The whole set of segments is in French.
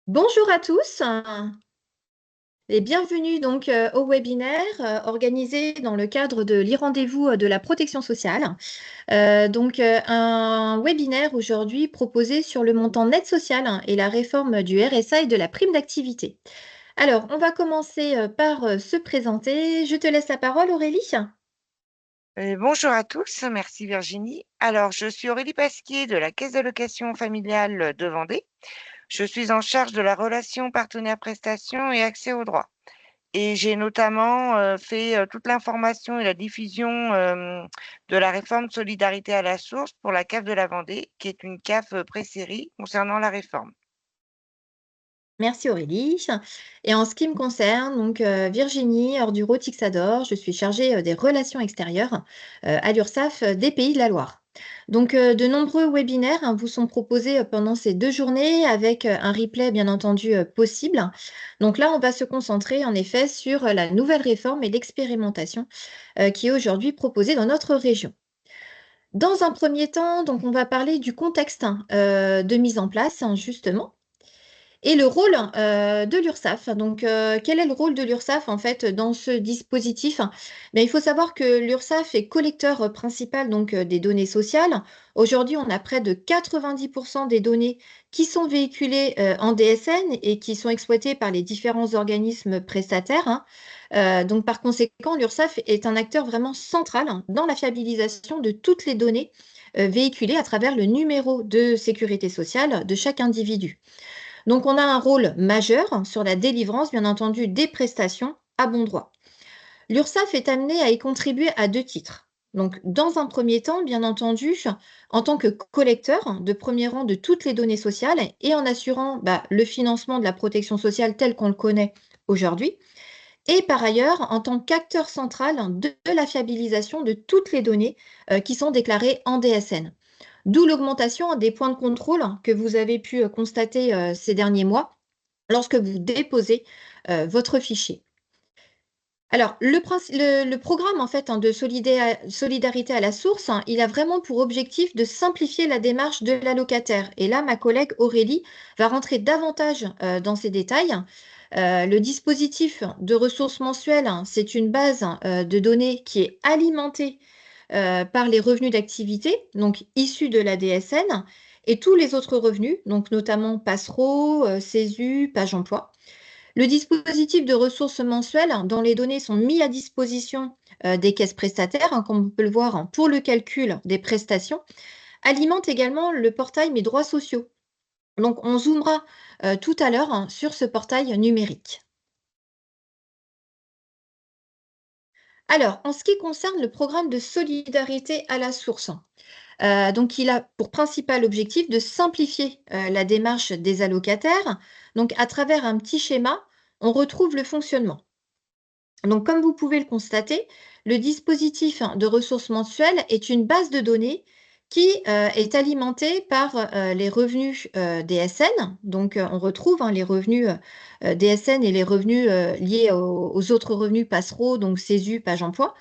Bonjour à tous et bienvenue donc au webinaire organisé dans le cadre de l'e-rendez-vous de la protection sociale. Un webinaire aujourd'hui proposé sur le montant net social et la réforme du RSA et de la prime d'activité. Alors, on va commencer par se présenter. Je te laisse la parole, Aurélie. Bonjour à tous, merci Virginie. Alors, je suis Aurélie Pasquier de la Caisse d'allocation familiale de Vendée. Je suis en charge de la relation partenaire-prestation et accès aux droits. Et j'ai notamment fait toute l'information et la diffusion de la réforme Solidarité à la source pour la CAF de la Vendée, qui est une CAF pré-série concernant la réforme. Merci Aurélie. Et en ce qui me concerne, donc Virginie Orduro-Tixador, je suis chargée des relations extérieures à l'URSSAF des Pays de la Loire. Donc de nombreux webinaires vous sont proposés pendant ces 2 journées avec un replay bien entendu possible. Donc là, on va se concentrer en effet sur la nouvelle réforme et l'expérimentation qui est aujourd'hui proposée dans notre région. Dans un premier temps, donc on va parler du contexte de mise en place, justement. Et le rôle de l'URSSAF. Donc, quel est le rôle de l'URSSAF en fait dans ce dispositif? Ben, il faut savoir que l'URSSAF est collecteur principal donc, des données sociales. Aujourd'hui, on a près de 90% des données qui sont véhiculées en DSN et qui sont exploitées par les différents organismes prestataires, hein. Donc, par conséquent, l'URSSAF est un acteur vraiment central dans la fiabilisation de toutes les données véhiculées à travers le numéro de sécurité sociale de chaque individu. Donc, on a un rôle majeur sur la délivrance, bien entendu, des prestations à bon droit. L'URSSAF est amenée à y contribuer à 2 titres. Donc, dans un premier temps, bien entendu, en tant que collecteur de premier rang de toutes les données sociales et en assurant le financement de la protection sociale tel qu'on le connaît aujourd'hui. Et par ailleurs, en tant qu'acteur central de la fiabilisation de toutes les données qui sont déclarées en DSN. D'où l'augmentation des points de contrôle que vous avez pu constater ces derniers mois lorsque vous déposez votre fichier. Alors, le programme en fait de solidarité à la source, il a vraiment pour objectif de simplifier la démarche de l'allocataire. Et là, ma collègue Aurélie va rentrer davantage dans ces détails. Le dispositif de ressources mensuelles, c'est une base de données qui est alimentée par les revenus d'activité, donc issus de la DSN, et tous les autres revenus, donc notamment Passereau, CESU, Page Emploi. Le dispositif de ressources mensuelles, dont les données sont mises à disposition des caisses prestataires, comme on peut le voir pour le calcul des prestations, alimente également le portail Mes droits sociaux. Donc, on zoomera tout à l'heure sur ce portail numérique. Alors, en ce qui concerne le programme de solidarité à la source, donc il a pour principal objectif de simplifier la démarche des allocataires. Donc, à travers un petit schéma, on retrouve le fonctionnement. Donc, comme vous pouvez le constater, le dispositif de ressources mensuelles est une base de données qui est alimentée par les revenus DSN. Donc, on retrouve les revenus DSN et les revenus liés aux autres revenus passeraux, donc CESU, Page Emploi.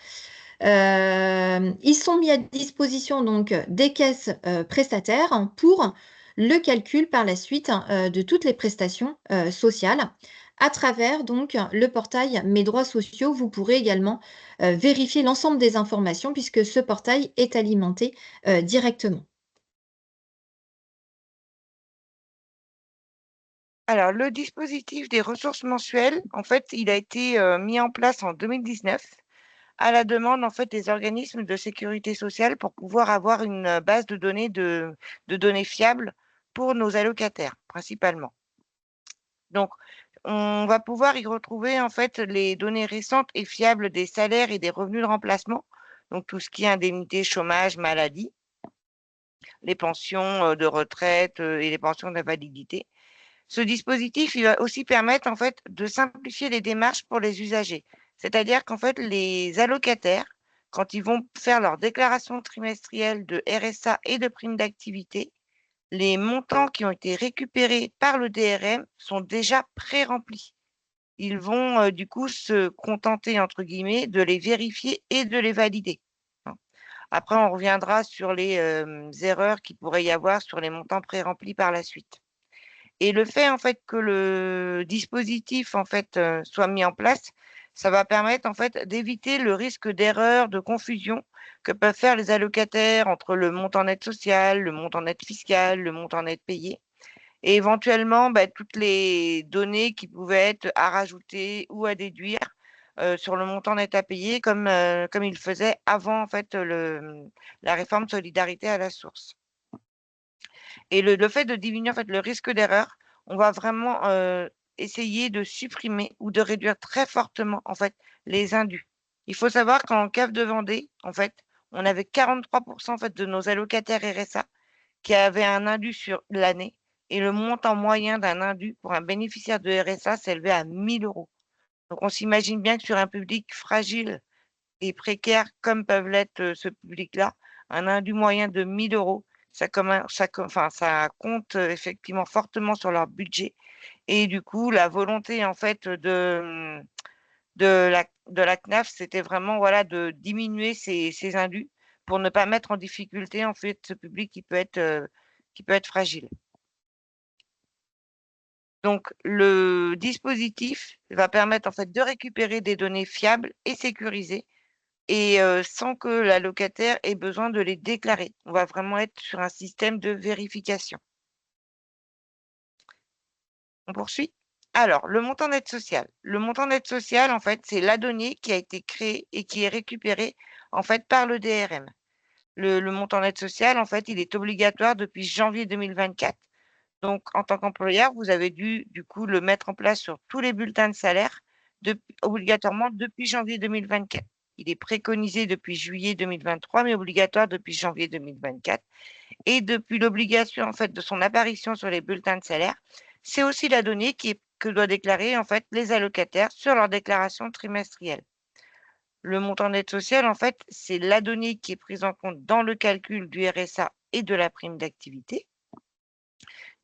Ils sont mis à disposition donc des caisses prestataires pour le calcul par la suite de toutes les prestations sociales. À travers donc le portail Mes droits sociaux, vous pourrez également vérifier l'ensemble des informations puisque ce portail est alimenté directement. Alors, le dispositif des ressources mensuelles, en fait, il a été mis en place en 2019 à la demande en fait des organismes de sécurité sociale pour pouvoir avoir une base de données fiables pour nos allocataires principalement. Donc, on va pouvoir y retrouver en fait les données récentes et fiables des salaires et des revenus de remplacement, donc tout ce qui est indemnité, chômage, maladie, les pensions de retraite et les pensions d'invalidité. Ce dispositif, il va aussi permettre en fait de simplifier les démarches pour les usagers. C'est-à-dire qu'en fait, les allocataires, quand ils vont faire leur déclaration trimestrielle de RSA et de prime d'activité, les montants qui ont été récupérés par le DRM sont déjà pré-remplis. Ils vont du coup se contenter, entre guillemets, de les vérifier et de les valider, hein. Après, on reviendra sur les erreurs qu'il pourrait y avoir sur les montants pré-remplis par la suite. Et le fait, en fait, que le dispositif, en fait, soit mis en place, ça va permettre, en fait, d'éviter le risque d'erreur, de confusion que peuvent faire les allocataires entre le montant net social, le montant net fiscal, le montant net payé et éventuellement, bah, toutes les données qui pouvaient être à rajouter ou à déduire, sur le montant net à payer comme ils le faisaient avant, en fait, la réforme solidarité à la source. Et le fait de diminuer, en fait, le risque d'erreur, on va vraiment, essayer de supprimer ou de réduire très fortement, en fait, les indus. Il faut savoir qu'en cave de Vendée, en fait, on avait 43 en fait, de nos allocataires RSA qui avaient un indu sur l'année et le montant moyen d'un indu pour un bénéficiaire de RSA s'élevait à 1 000 €. Donc on s'imagine bien que sur un public fragile et précaires comme peuvent l'être, ce public-là, un indu moyen de 1 000 €, ça compte, effectivement fortement sur leur budget et du coup, la volonté en fait de la CNAF, c'était vraiment, voilà, de diminuer ces indus pour ne pas mettre en difficulté, en fait, ce public qui peut être fragile. Donc le dispositif va permettre, en fait, de récupérer des données fiables et sécurisées et sans que l'allocataire ait besoin de les déclarer. On va vraiment être sur un système de vérification. On poursuit? Alors, le montant d'aide sociale. Le montant d'aide sociale, en fait, c'est la donnée qui a été créée et qui est récupérée, en fait, par le DRM. Le montant d'aide sociale, en fait, il est obligatoire depuis janvier 2024. Donc, en tant qu'employeur, vous avez dû, du coup, le mettre en place sur tous les bulletins de salaire obligatoirement depuis janvier 2024. Il est préconisé depuis juillet 2023, mais obligatoire depuis janvier 2024. Et depuis l'obligation, en fait, de son apparition sur les bulletins de salaire, c'est aussi la donnée que doivent déclarer, en fait, les allocataires sur leur déclaration trimestrielle. Le montant d'aide sociale, en fait, c'est la donnée qui est prise en compte dans le calcul du RSA et de la prime d'activité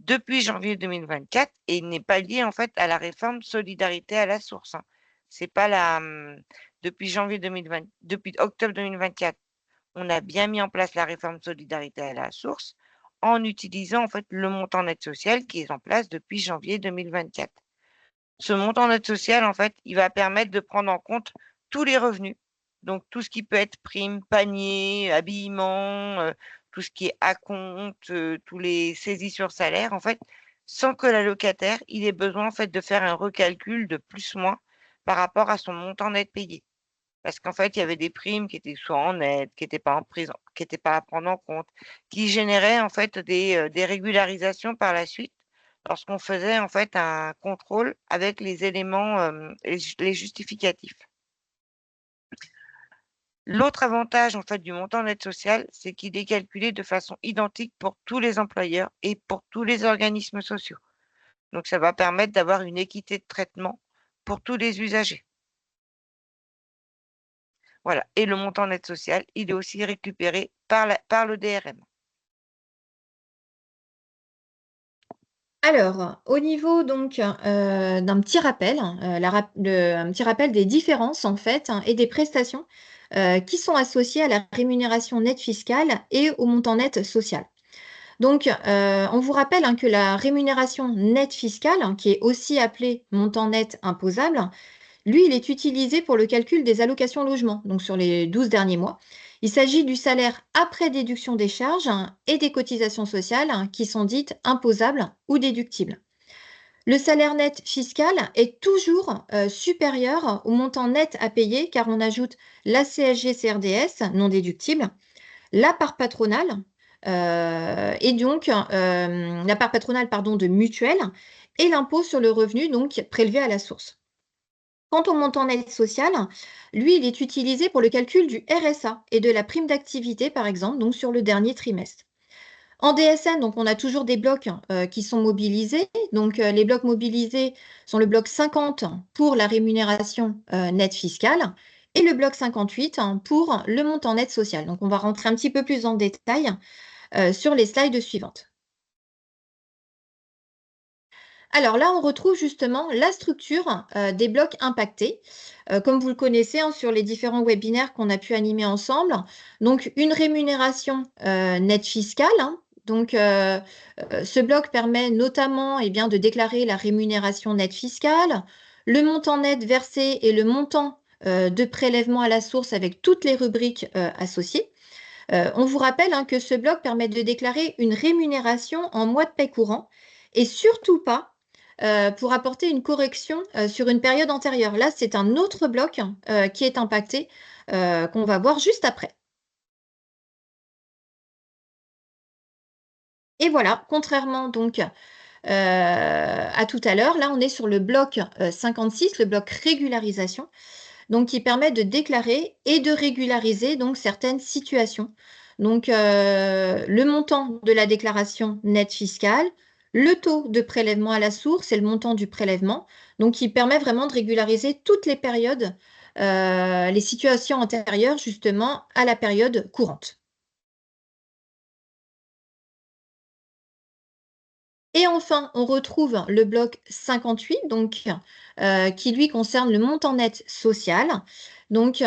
depuis janvier 2024 et il n'est pas lié, en fait, à la réforme solidarité à la source, hein. C'est pas depuis janvier 2020 depuis octobre 2024, on a bien mis en place la réforme solidarité à la source en utilisant, en fait, le montant d'aide sociale qui est en place depuis janvier 2024. Ce montant d'aide sociale, en fait, il va permettre de prendre en compte tous les revenus, donc tout ce qui peut être prime, panier, habillement, tout ce qui est acompte, tous les saisies sur salaire, en fait, sans que l'allocataire, il ait besoin, en fait, de faire un recalcul de plus-moins par rapport à son montant net payé. Parce qu'en fait, il y avait des primes qui étaient soit en net, qui étaient pas à prendre en compte, qui généraient en fait des régularisations par la suite lorsqu'on faisait en fait un contrôle avec les éléments, les justificatifs. L'autre avantage en fait du montant d'aide sociale, c'est qu'il est calculé de façon identique pour tous les employeurs et pour tous les organismes sociaux. Donc ça va permettre d'avoir une équité de traitement pour tous les usagers. Voilà, et le montant d'aide sociale, il est aussi récupéré par le DRM. Alors, au niveau donc, d'un petit rappel, un petit rappel des différences en fait, hein, et des prestations, qui sont associées à la rémunération nette fiscale et au montant net social. Donc, on vous rappelle, hein, que la rémunération nette fiscale, hein, qui est aussi appelée montant net imposable, lui, il est utilisé pour le calcul des allocations logement, donc sur les 12 derniers mois. Il s'agit du salaire après déduction des charges, hein, et des cotisations sociales, hein, qui sont dites imposables ou déductibles. Le salaire net fiscal est toujours supérieur au montant net à payer car on ajoute la CSG-CRDS non déductible, la part patronale, et donc la part patronale, pardon, de mutuelle et l'impôt sur le revenu donc prélevé à la source. Quant au montant net social, lui, il est utilisé pour le calcul du RSA et de la prime d'activité, par exemple, donc sur le dernier trimestre. En DSN, donc on a toujours des blocs qui sont mobilisés. Donc les blocs mobilisés sont le bloc 50 pour la rémunération nette fiscale et le bloc 58 pour le montant net social. Donc on va rentrer un petit peu plus en détail sur les slides suivantes. Alors là, on retrouve justement la structure des blocs impactés, comme vous le connaissez, hein, sur les différents webinaires qu'on a pu animer ensemble. Donc, une rémunération nette fiscale, hein, Donc, ce bloc permet notamment de déclarer la rémunération nette fiscale, le montant net versé et le montant de prélèvement à la source avec toutes les rubriques associées. On vous rappelle que ce bloc permet de déclarer une rémunération en mois de paie courant et surtout pas pour apporter une correction sur une période antérieure. Là, c'est un autre bloc qui est impacté qu'on va voir juste après. Et voilà, contrairement donc à tout à l'heure, là on est sur le bloc 56, le bloc régularisation, donc qui permet de déclarer et de régulariser donc certaines situations. Donc le montant de la déclaration nette fiscale, le taux de prélèvement à la source et le montant du prélèvement, donc qui permet vraiment de régulariser toutes les périodes, les situations antérieures justement à la période courante. Et enfin, on retrouve le bloc 58, donc, qui lui concerne le montant net social, donc,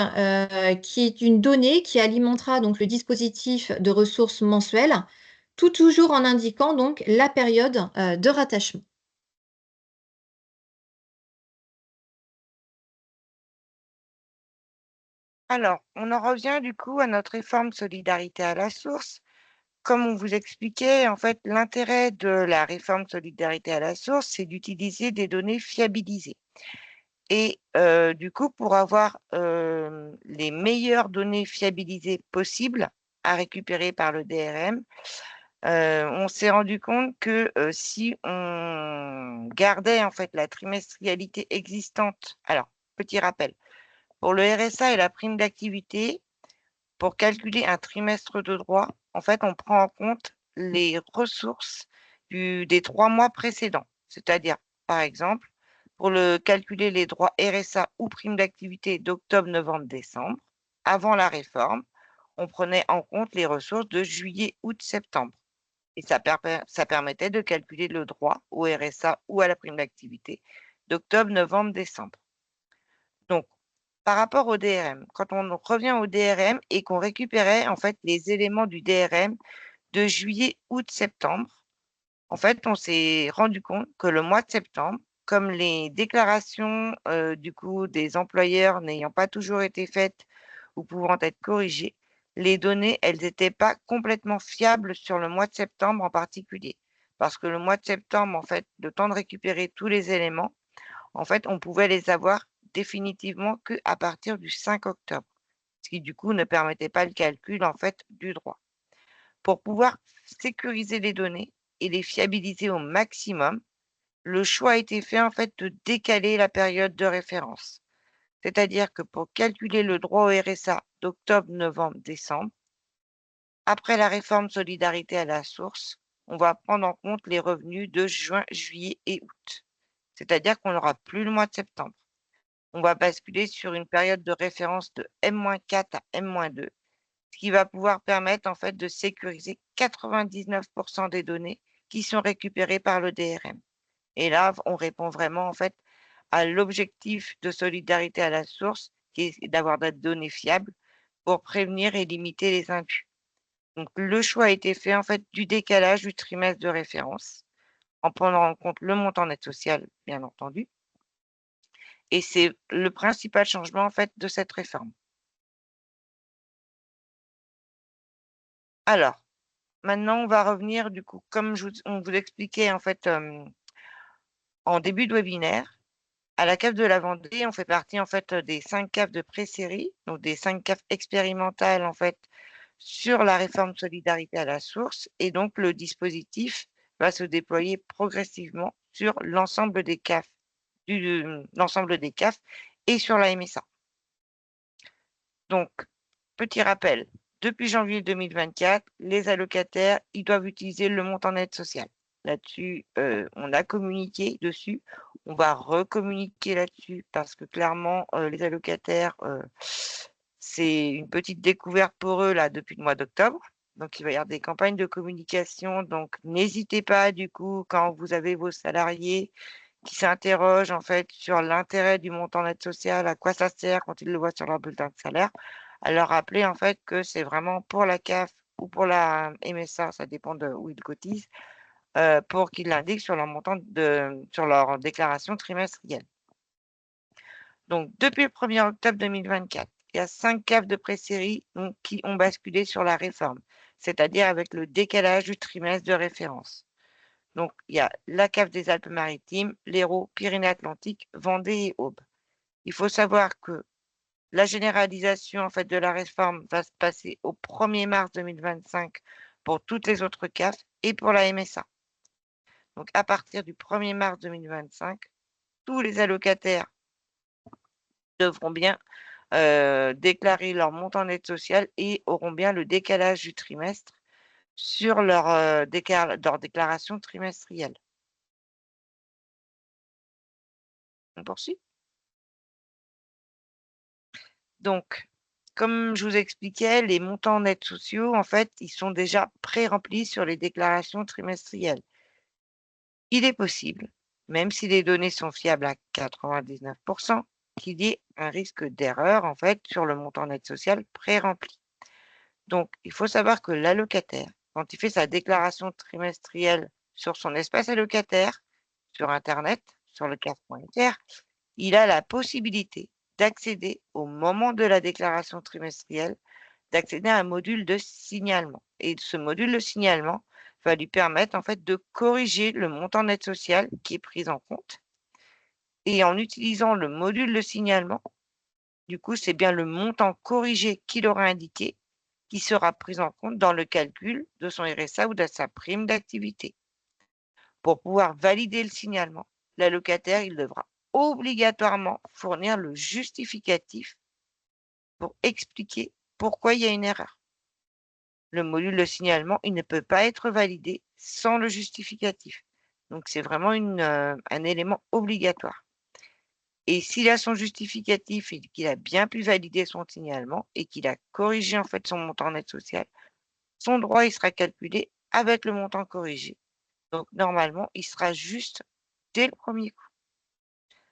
qui est une donnée qui alimentera donc le dispositif de ressources mensuelles, tout toujours en indiquant donc la période de rattachement. Alors, on en revient du coup à notre réforme solidarité à la source. Comme on vous expliquait, en fait, l'intérêt de la réforme solidarité à la source, c'est d'utiliser des données fiabilisées. Et du coup, pour avoir les meilleures données fiabilisées possibles à récupérer par le DRM, on s'est rendu compte que si on gardait en fait la trimestrialité existante, alors, petit rappel, pour le RSA et la prime d'activité, pour calculer un trimestre de droit, en fait, on prend en compte les ressources des 3 mois précédents. C'est-à-dire, par exemple, pour calculer les droits RSA ou prime d'activité d'octobre, novembre, décembre, avant la réforme, on prenait en compte les ressources de juillet, août, septembre. Et ça permettait de calculer le droit au RSA ou à la prime d'activité d'octobre, novembre, décembre. Donc, par rapport au DRM, quand on revient au DRM et qu'on récupérait en fait les éléments du DRM de juillet, août, septembre, en fait, on s'est rendu compte que le mois de septembre, comme les déclarations du coup des employeurs n'ayant pas toujours été faites ou pouvant être corrigées, les données, elles n'étaient pas complètement fiables sur le mois de septembre en particulier. Parce que le mois de septembre, en fait, le temps de récupérer tous les éléments, en fait, on pouvait les avoir définitivement qu'à partir du 5 octobre, ce qui du coup ne permettait pas le calcul en fait du droit. Pour pouvoir sécuriser les données et les fiabiliser au maximum, le choix a été fait en fait de décaler la période de référence. C'est-à-dire que pour calculer le droit au RSA d'octobre, novembre, décembre, après la réforme solidarité à la source, on va prendre en compte les revenus de juin, juillet et août. C'est-à-dire qu'on n'aura plus le mois de septembre. On va basculer sur une période de référence de M-4 à M-2, ce qui va pouvoir permettre en fait de sécuriser 99 des données qui sont récupérées par le DRM. Et là, on répond vraiment en fait à l'objectif de solidarité à la source, qui est d'avoir des données fiables pour prévenir et limiter les indus. Donc le choix a été fait en fait du décalage du trimestre de référence, en prenant en compte le montant net social, bien entendu, et c'est le principal changement en fait de cette réforme. Alors, maintenant, on va revenir du coup, comme on vous expliquait en fait en début de webinaire, à la CAF de la Vendée, on fait partie en fait des 5 CAF de pré-série, donc des 5 CAF expérimentales en fait sur la réforme solidarité à la source, et donc le dispositif va se déployer progressivement sur l'ensemble des CAF, l'ensemble des CAF et sur la MSA. Donc, petit rappel, depuis janvier 2024, les allocataires, ils doivent utiliser le montant net social. Là-dessus, on a communiqué dessus. On va recommuniquer là-dessus parce que clairement, les allocataires, c'est une petite découverte pour eux là depuis le mois d'octobre. Donc, il va y avoir des campagnes de communication. Donc, n'hésitez pas du coup, quand vous avez vos salariés qui s'interrogent en fait sur l'intérêt du montant net social, à quoi ça sert quand ils le voient sur leur bulletin de salaire, à leur rappeler en fait que c'est vraiment pour la CAF ou pour la MSA, ça dépend de où ils cotisent, pour qu'ils l'indiquent sur leur montant sur leur déclaration trimestrielle. Donc depuis le 1er octobre 2024, il y a 5 CAF de pré-série donc qui ont basculé sur la réforme, c'est-à-dire avec le décalage du trimestre de référence. Donc il y a la CAF des Alpes-Maritimes, l'Hérault, Pyrénées-Atlantiques, Vendée et Aube. Il faut savoir que la généralisation en fait de la réforme va se passer au 1er mars 2025 pour toutes les autres CAF et pour la MSA. Donc à partir du 1er mars 2025, tous les allocataires devront bien déclarer leur montant net social et auront bien le décalage du trimestre sur leur déclaration trimestrielle. On poursuit? Donc, comme je vous expliquais, les montants nets sociaux, en fait, ils sont déjà pré-remplis sur les déclarations trimestrielles. Il est possible, même si les données sont fiables à 99 qu'il y ait un risque d'erreur, en fait, sur le montant net social pré-rempli. Donc, il faut savoir que l'allocataire, quand il fait sa déclaration trimestrielle sur son espace allocataire, sur internet, sur le CAF.fr, il a la possibilité d'accéder au moment de la déclaration trimestrielle, d'accéder à un module de signalement. Et ce module de signalement va lui permettre en fait de corriger le montant net social qui est pris en compte. Et en utilisant le module de signalement, du coup, c'est bien le montant corrigé qu'il aura indiqué qui sera pris en compte dans le calcul de son RSA ou de sa prime d'activité. Pour pouvoir valider le signalement, l'allocataire, il devra obligatoirement fournir le justificatif pour expliquer pourquoi il y a une erreur. Le module de signalement, il ne peut pas être validé sans le justificatif. Donc, c'est vraiment un élément obligatoire. Et s'il a son justificatif et qu'il a bien pu valider son signalement et qu'il a corrigé en fait son montant net social, son droit il sera calculé avec le montant corrigé. Donc, normalement, il sera juste dès le premier coup.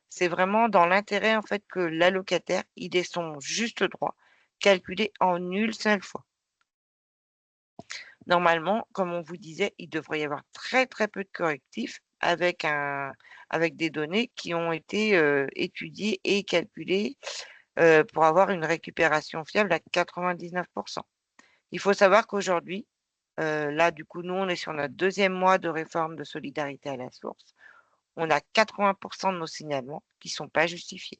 C'est vraiment dans l'intérêt en fait que l'allocataire, il ait son juste droit calculé en une seule fois. Normalement, comme on vous disait, il devrait y avoir très, très peu de correctifs avec des données qui ont été, étudiées et calculées, pour avoir une récupération fiable à 99. Il faut savoir qu'aujourd'hui, là, du coup, nous, on est sur notre 2e mois de réforme de solidarité à la source. On a 80 de nos signalements qui sont pas justifiés.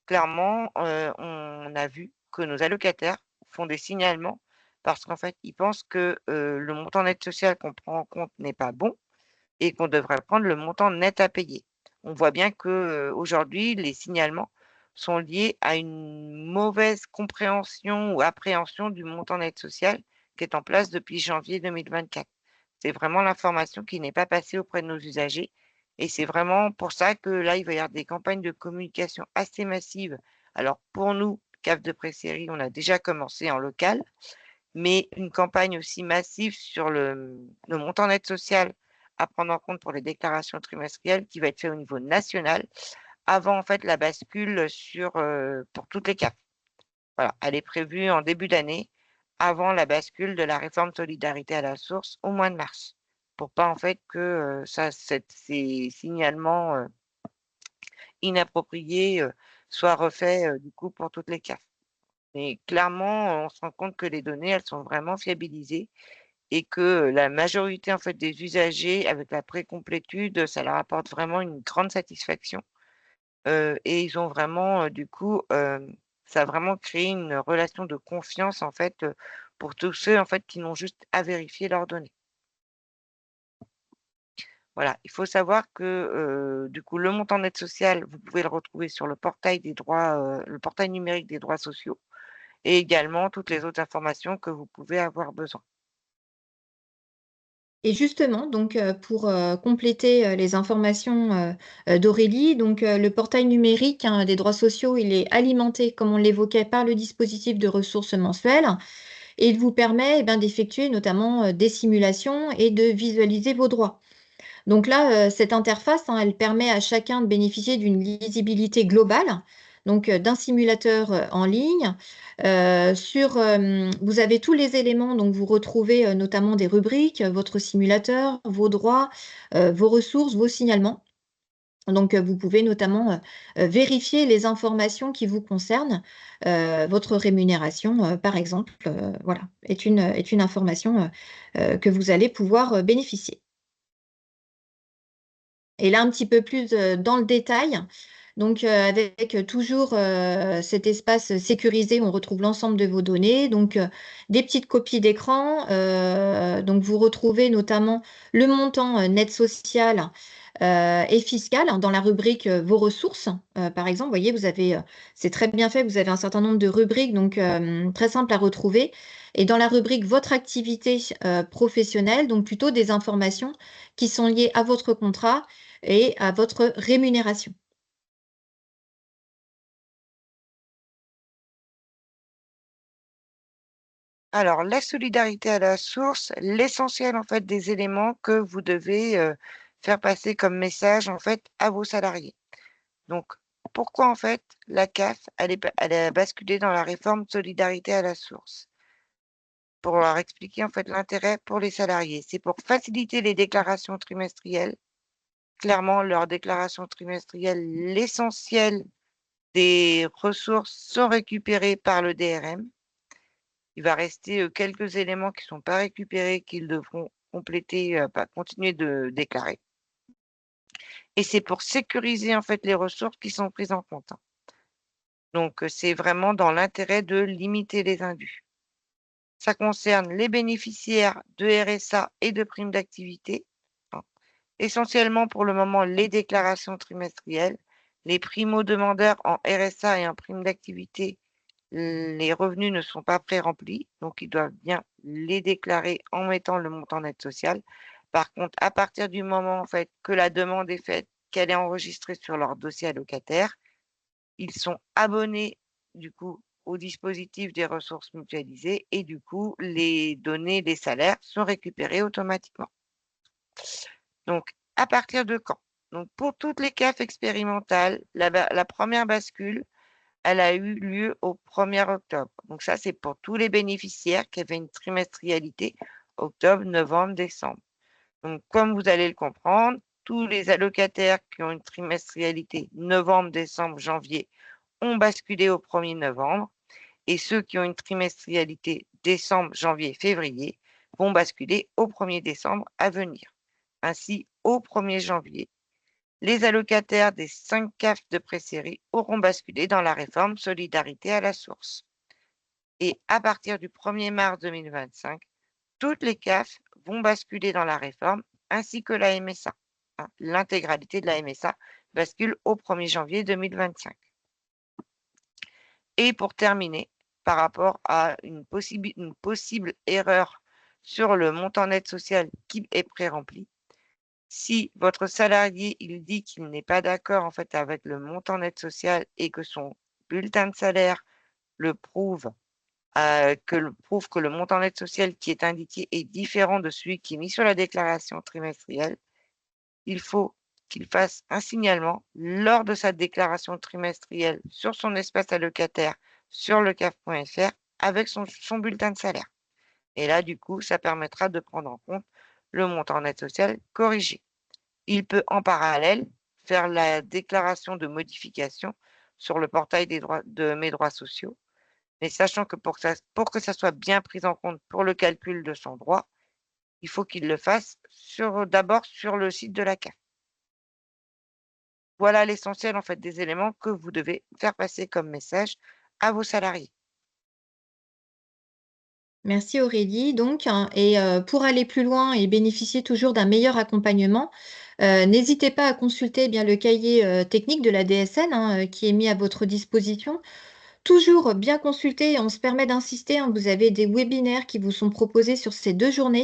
Clairement, on a vu que nos allocataires font des signalements parce qu'en fait, ils pensent que, le montant net social qu'on prend en compte n'est pas bon et qu'on devrait prendre le montant net à payer. On voit bien que, aujourd'hui, les signalements sont liés à une mauvaise compréhension ou appréhension du montant net social qui est en place depuis janvier 2024. C'est vraiment l'information qui n'est pas passée auprès de nos usagers et c'est vraiment pour ça que là, il va y avoir des campagnes de communication assez massives. Alors pour nous, CAF de pré-série, on a déjà commencé en local, mais une campagne aussi massive sur le montant net social à prendre en compte pour les déclarations trimestrielles qui va être fait au niveau national avant en fait la bascule pour toutes les CAF. Voilà, elle est prévue en début d'année, avant la bascule de la réforme solidarité à la source au mois de mars. Pour pas en fait que, ces signalements, inappropriés, soient refaits, du coup pour toutes les CAF. Mais clairement, on se rend compte que les données, elles sont vraiment fiabilisées et que la majorité en fait des usagers avec la précomplétude, ça leur apporte vraiment une grande satisfaction. Et ils ont vraiment, du coup, ça a vraiment créé une relation de confiance, en fait, pour tous ceux, en fait, qui n'ont juste à vérifier leurs données. Voilà, il faut savoir que, du coup, le montant net social, vous pouvez le retrouver sur le portail numérique des droits sociaux et également toutes les autres informations que vous pouvez avoir besoin. Et justement, donc, pour, compléter, les informations, d'Aurélie, donc, le portail numérique, hein, des droits sociaux, il est alimenté, comme on l'évoquait, par le dispositif de ressources mensuelles et il vous permet, eh ben, d'effectuer notamment, des simulations et de visualiser vos droits. Donc là, cette interface, hein, elle permet à chacun de bénéficier d'une lisibilité globale, donc d'un simulateur en ligne. Vous avez tous les éléments, donc vous retrouvez notamment des rubriques, votre simulateur, vos droits, vos ressources, vos signalements. Donc, vous pouvez notamment, vérifier les informations qui vous concernent. Votre rémunération, par exemple, voilà, est une information, que vous allez pouvoir, bénéficier. Et là, un petit peu plus, dans le détail, donc, avec, toujours, cet espace sécurisé où on retrouve l'ensemble de vos données, donc, des petites copies d'écran, donc vous retrouvez notamment le montant, net social, et fiscal dans la rubrique, vos ressources. Par exemple, vous voyez, c'est très bien fait, vous avez un certain nombre de rubriques, donc, très simple à retrouver, et dans la rubrique votre activité, professionnelle, donc plutôt des informations qui sont liées à votre contrat et à votre rémunération. Alors, la solidarité à la source, l'essentiel en fait des éléments que vous devez faire passer comme message en fait à vos salariés. Donc, pourquoi en fait la CAF elle a basculé dans la réforme solidarité à la source? Pour leur expliquer en fait l'intérêt pour les salariés. C'est pour faciliter les déclarations trimestrielles. Clairement, leurs déclarations trimestrielles, l'essentiel des ressources sont récupérées par le DRM. Il va rester, quelques éléments qui ne sont pas récupérés, qu'ils devront compléter, continuer de déclarer, et c'est pour sécuriser, en fait, les ressources qui sont prises en compte, hein. Donc, c'est vraiment dans l'intérêt de limiter les indus. Ça concerne les bénéficiaires de RSA et de primes d'activité, hein. Essentiellement, pour le moment, les déclarations trimestrielles. Les primo-demandeurs en RSA et en prime d'activité, les revenus ne sont pas pré-remplis, donc ils doivent bien les déclarer en mettant le montant net social. Par contre, à partir du moment, en fait, que la demande est faite, qu'elle est enregistrée sur leur dossier allocataire, ils sont abonnés, du coup, au dispositif des ressources mutualisées, et du coup, les données des salaires sont récupérées automatiquement. Donc, à partir de quand? Donc, pour toutes les CAF expérimentales, la première bascule, elle a eu lieu au 1er octobre. Donc ça, c'est pour tous les bénéficiaires qui avaient une trimestrialité octobre, novembre, décembre. Donc, comme vous allez le comprendre, tous les allocataires qui ont une trimestrialité novembre, décembre, janvier ont basculé au 1er novembre, et ceux qui ont une trimestrialité décembre, janvier, février vont basculer au 1er décembre à venir. Ainsi, au 1er janvier, les allocataires des 5 CAF de présérie auront basculé dans la réforme solidarité à la source. Et à partir du 1er mars 2025, toutes les CAF vont basculer dans la réforme, ainsi que la MSA, hein. L'intégralité de la MSA bascule au 1er janvier 2025. Et pour terminer, par rapport à une possible erreur sur le montant net social qui est pré-rempli, si votre salarié, il dit qu'il n'est pas d'accord en fait avec le montant net social, et que son bulletin de salaire le prouve, prouve que le montant net social qui est indiqué est différent de celui qui est mis sur la déclaration trimestrielle, il faut qu'il fasse un signalement lors de sa déclaration trimestrielle sur son espace allocataire sur lecaf.fr avec son bulletin de salaire. Et là, du coup, ça permettra de prendre en compte le montant net social corrigé. Il peut en parallèle faire la déclaration de modification sur le portail de mes droits sociaux, mais sachant que pour que ça soit bien pris en compte pour le calcul de son droit, il faut qu'il le fasse d'abord sur le site de la CAF. Voilà l'essentiel en fait des éléments que vous devez faire passer comme message à vos salariés. Merci Aurélie donc, hein, et pour aller plus loin et bénéficier toujours d'un meilleur accompagnement, n'hésitez pas à consulter eh bien le cahier, technique de la DSN, hein, qui est mis à votre disposition. Toujours bien consulter, on se permet d'insister, hein, vous avez des webinaires qui vous sont proposés sur ces 2 journées,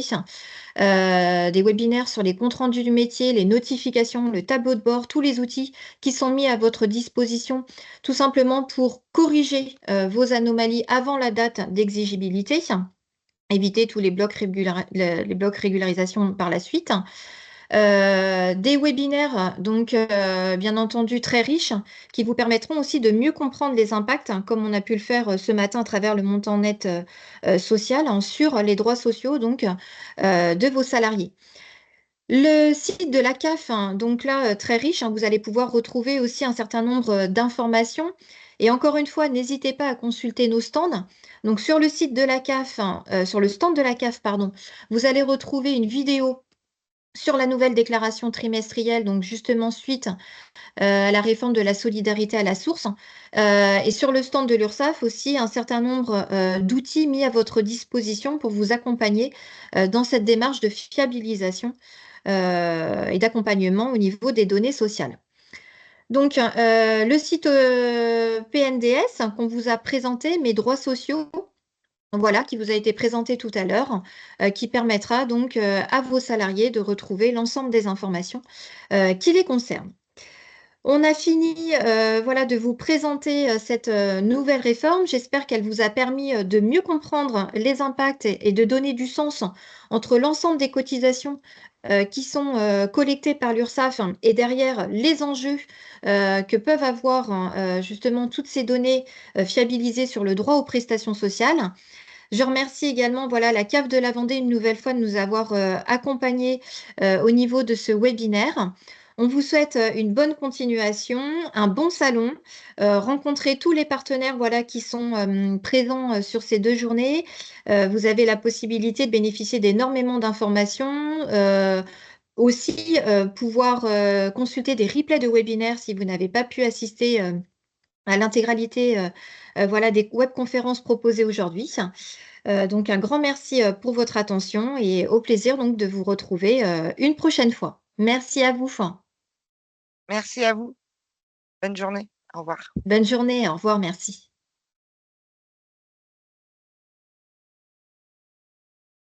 des webinaires sur les comptes rendus du métier, les notifications, le tableau de bord, tous les outils qui sont mis à votre disposition, tout simplement pour corriger, vos anomalies avant la date d'exigibilité, éviter tous les blocs régularisation par la suite. Des webinaires, donc bien entendu très riches, qui vous permettront aussi de mieux comprendre les impacts, hein, comme on a pu le faire ce matin à travers le montant net social, hein, sur les droits sociaux donc de vos salariés. Le site de la CAF, hein, donc là, très riche, hein, vous allez pouvoir retrouver aussi un certain nombre d'informations. Et encore une fois, n'hésitez pas à consulter nos stands. Donc sur le site de la CAF, hein, sur le stand de la CAF, pardon, vous allez retrouver une vidéo sur la nouvelle déclaration trimestrielle, donc justement suite à la réforme de la solidarité à la source. Et sur le stand de l'URSSAF aussi, un certain nombre d'outils mis à votre disposition pour vous accompagner dans cette démarche de fiabilisation et d'accompagnement au niveau des données sociales. Donc, le site PNDS qu'on vous a présenté, mes droits sociaux, voilà, qui vous a été présenté tout à l'heure, qui permettra donc à vos salariés de retrouver l'ensemble des informations qui les concernent. On a fini voilà, de vous présenter cette nouvelle réforme. J'espère qu'elle vous a permis de mieux comprendre les impacts et de donner du sens entre l'ensemble des cotisations qui sont collectées par l'URSSAF, hein, et derrière les enjeux que peuvent avoir, hein, justement toutes ces données fiabilisées sur le droit aux prestations sociales. Je remercie également voilà, la CAF de la Vendée une nouvelle fois de nous avoir accompagnés au niveau de ce webinaire. On vous souhaite une bonne continuation, un bon salon, rencontrer tous les partenaires voilà, qui sont présents sur ces 2 journées. Vous avez la possibilité de bénéficier d'énormément d'informations. Aussi, pouvoir consulter des replays de webinaires si vous n'avez pas pu assister à l'intégralité voilà, des webconférences proposées aujourd'hui. Donc un grand merci pour votre attention et au plaisir donc de vous retrouver une prochaine fois. Merci à vous. Merci à vous. Bonne journée. Au revoir. Bonne journée. Au revoir. Merci.